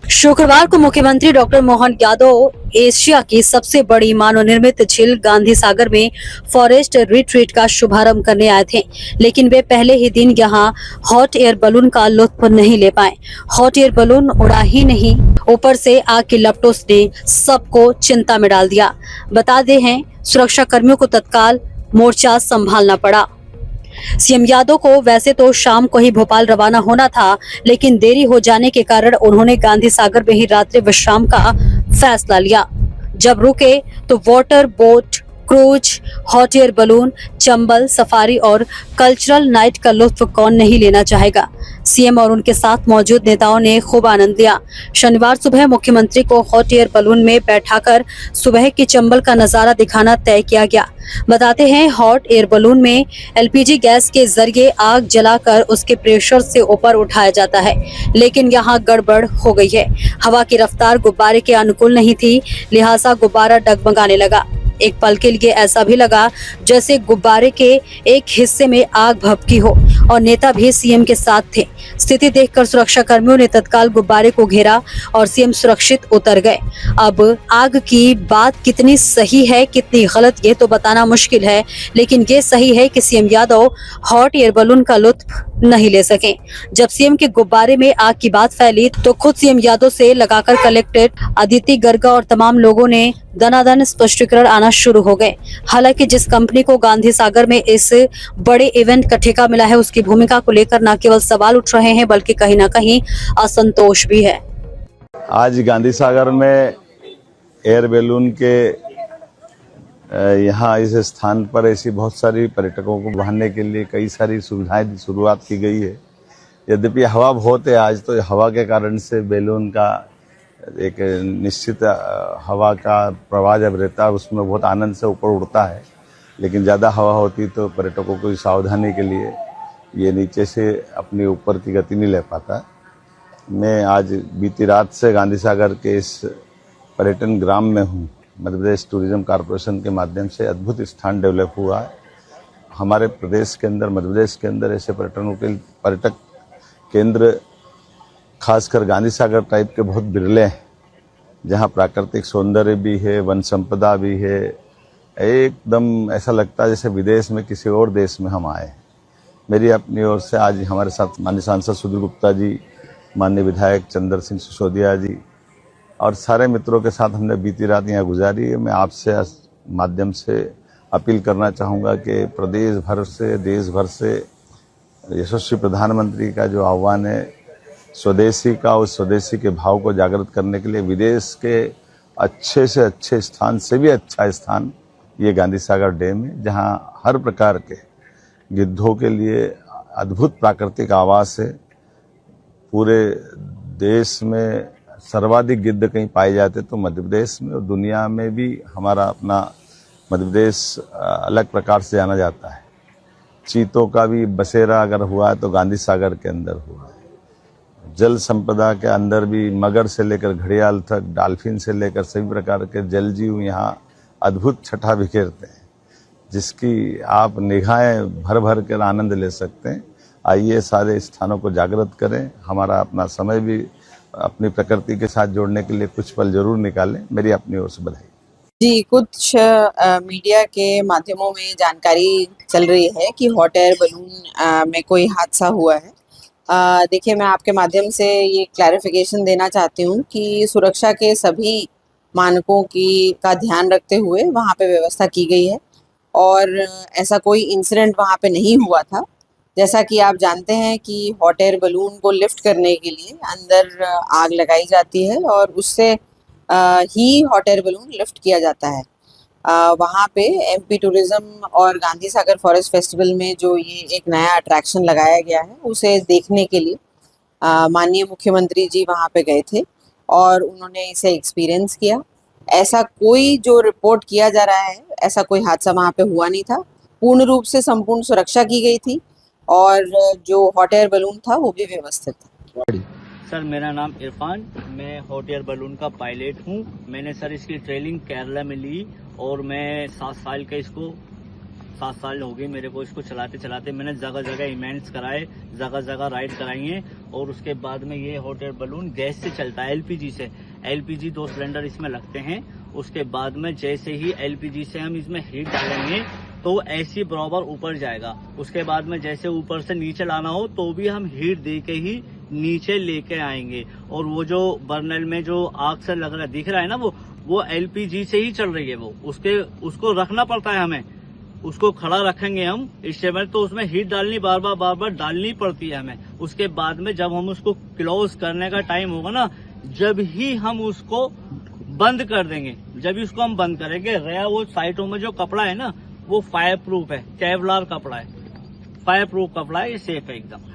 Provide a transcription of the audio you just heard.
शुक्रवार को मुख्यमंत्री डॉक्टर मोहन यादव एशिया की सबसे बड़ी मानव निर्मित झील गांधी सागर में फॉरेस्ट रिट्रीट का शुभारंभ करने आए थे, लेकिन वे पहले ही दिन यहां हॉट एयर बलून का लुत्फ नहीं ले पाए। हॉट एयर बलून उड़ा ही नहीं, ऊपर से आग की लपटों ने सबको चिंता में डाल दिया। बता दें हैं, सुरक्षा कर्मियों को तत्काल मोर्चा संभालना पड़ा। सीएम यादव को वैसे तो शाम को ही भोपाल रवाना होना था, लेकिन देरी हो जाने के कारण उन्होंने गांधी सागर में ही रात्रि विश्राम का फैसला लिया। जब रुके तो water boat, cruise, hot air balloon, Chambal safari और कल्चरल नाइट का लुत्फ कौन नहीं लेना चाहेगा। सीएम और उनके साथ मौजूद नेताओं ने खूब आनंद लिया। शनिवार सुबह मुख्यमंत्री को हॉट एयर बलून में बैठाकर सुबह की चंबल का नजारा दिखाना तय किया गया। बताते हैं, हॉट एयर बलून में एलपीजी गैस के जरिए आग जलाकर उसके प्रेशर से ऊपर उठाया जाता है, लेकिन यहाँ गड़बड़ हो गई है। हवा की रफ्तार गुब्बारे के अनुकूल नहीं थी, लिहाजा गुब्बारा डगमगाने लगा। एक पल के लिए ऐसा भी लगा जैसे गुब्बारे के एक हिस्से में आग भभकी हो और नेता भी सीएम के साथ थे। स्थिति देखकर सुरक्षा कर्मियों ने तत्काल गुब्बारे को घेरा और सीएम सुरक्षित उतर गए। अब आग की बात कितनी सही है कितनी गलत ये तो बताना मुश्किल है, लेकिन ये सही है कि CM Yadav hot air balloon का लुत्फ नहीं ले सके। जब सीएम के गुब्बारे में आग की बात फैली तो खुद सीएम यादव से लगाकर कलेक्टर अदिति गर्गा और तमाम लोगों ने दनादन स्पष्टीकरण आना शुरू हो गए। हालांकि जिस कंपनी को गांधी सागर में इस बड़े इवेंट का ठेका मिला है, उसकी भूमिका को लेकर न केवल सवाल उठ रहे हैं बल्कि कहीं न कहीं असंतोष भी है। आज गांधी सागर में एयर बैलून के यहाँ इस स्थान पर ऐसी बहुत सारी पर्यटकों को बढ़ाने के लिए कई सारी सुविधाएं शुरुआत की गई है। यद्यपि हवा बहुत है आज, तो हवा के कारण से बैलून का एक निश्चित हवा का प्रवाह जब रहता है उसमें बहुत आनंद से ऊपर उड़ता है, लेकिन ज़्यादा हवा होती तो पर्यटकों को सावधानी के लिए ये नीचे से अपनी ऊपर की गति नहीं ले पाता। मैं आज बीती रात से गांधी सागर के इस पर्यटन ग्राम में हूँ। मध्य प्रदेश टूरिज्म कॉरपोरेशन के माध्यम से अद्भुत स्थान डेवलप हुआ है। हमारे प्रदेश के अंदर, मध्य प्रदेश के अंदर ऐसे पर्यटक केंद्र खासकर गांधी सागर टाइप के बहुत बिरले हैं, जहाँ प्राकृतिक सौंदर्य भी है, वन संपदा भी है। एकदम ऐसा लगता है जैसे विदेश में किसी और देश में हम आए। मेरी अपनी ओर से आज हमारे साथ माननीय सांसद सुधीर गुप्ता जी, माननीय विधायक चंद्र सिंह सिसोदिया जी और सारे मित्रों के साथ हमने बीती रात यहाँ गुजारी है। मैं आपसे माध्यम से अपील करना चाहूँगा कि प्रदेश भर से, देश भर से यशस्वी प्रधानमंत्री का जो आह्वान है स्वदेशी का, उस स्वदेशी के भाव को जागृत करने के लिए विदेश के अच्छे से अच्छे स्थान से भी अच्छा स्थान ये गांधी सागर डैम है, जहाँ हर प्रकार के गिद्धों के लिए अद्भुत प्राकृतिक आवास है। पूरे देश में सर्वाधिक गिद्ध कहीं पाए जाते तो मध्य प्रदेश में, और दुनिया में भी हमारा अपना मध्य प्रदेश अलग प्रकार से जाना जाता है। चीतों का भी बसेरा अगर हुआ है तो गांधी सागर के अंदर हुआ है। जल संपदा के अंदर भी मगर से लेकर घड़ियाल तक, डॉल्फिन से लेकर सभी प्रकार के जल जीव यहाँ अद्भुत छठा बिखेरते हैं, जिसकी आप निगाहें भर भर कर आनंद ले सकते हैं। आइए सारे स्थानों को जागृत करें। हमारा अपना समय भी अपनी प्रकृति के साथ जोड़ने के लिए कुछ पल जरूर निकालें। मेरी अपनी ओर से बधाई। जी, कुछ मीडिया के माध्यमों में जानकारी चल रही है कि हॉट एयर बलून में कोई हादसा हुआ है। देखिए, मैं आपके माध्यम से ये क्लैरिफिकेशन देना चाहती हूँ कि सुरक्षा के सभी मानकों का ध्यान रखते हुए वहाँ पे व्यवस्था की गई है और ऐसा कोई इंसिडेंट वहाँ पे नहीं हुआ था। जैसा कि आप जानते हैं कि हॉट एयर बलून को लिफ्ट करने के लिए अंदर आग लगाई जाती है और उससे ही हॉट एयर बलून लिफ्ट किया जाता है। वहाँ पे एमपी टूरिज्म और गांधी सागर फॉरेस्ट फेस्टिवल में जो ये एक नया अट्रैक्शन लगाया गया है, उसे देखने के लिए माननीय मुख्यमंत्री जी वहाँ पे गए थे और उन्होंने इसे एक्सपीरियंस किया। ऐसा कोई जो रिपोर्ट किया जा रहा है, ऐसा कोई हादसा वहाँ पे हुआ नहीं था। पूर्ण रूप से संपूर्ण सुरक्षा की गई थी और जो हॉट एयर बलून था वो भी व्यवस्थित था। सर, मेरा नाम इरफान, मैं हॉट एयर बलून का पायलट हूँ। मैंने सर इसकी ट्रेनिंग केरला में ली और मैं 7 साल का इसको 7 साल हो गए मेरे को इसको चलाते चलाते। मैंने जगह जगह इवेंट्स कराए, जगह जगह राइड कराई हैं। और उसके बाद में ये हॉट एयर बलून गैस से चलता है, एलपीजी से। एलपीजी 2 सिलेंडर इसमें लगते हैं। उसके बाद में जैसे ही एलपीजी से हम इसमें हीट डालेंगे तो ऐसी बराबर ऊपर जाएगा। उसके बाद में जैसे ऊपर से नीचे लाना हो तो भी हम हीट दे के ही नीचे लेके आएंगे। और वो जो बर्नल में जो आग से लग रहा दिख रहा है ना, वो एलपीजी से ही चल रही है। वो उसको रखना पड़ता है हमें, उसको खड़ा रखेंगे हम इस समय, तो उसमें हीट डालनी बार बार डालनी पड़ती है हमें। उसके बाद में जब हम उसको क्लोज करने का टाइम होगा ना, जब ही हम उसको बंद कर देंगे, जब भी उसको हम बंद करेंगे, वो साइटों में जो कपड़ा है ना वो फायर प्रूफ है, केवलार कपड़ा है, फायर प्रूफ कपड़ा है, ये सेफ है एकदम।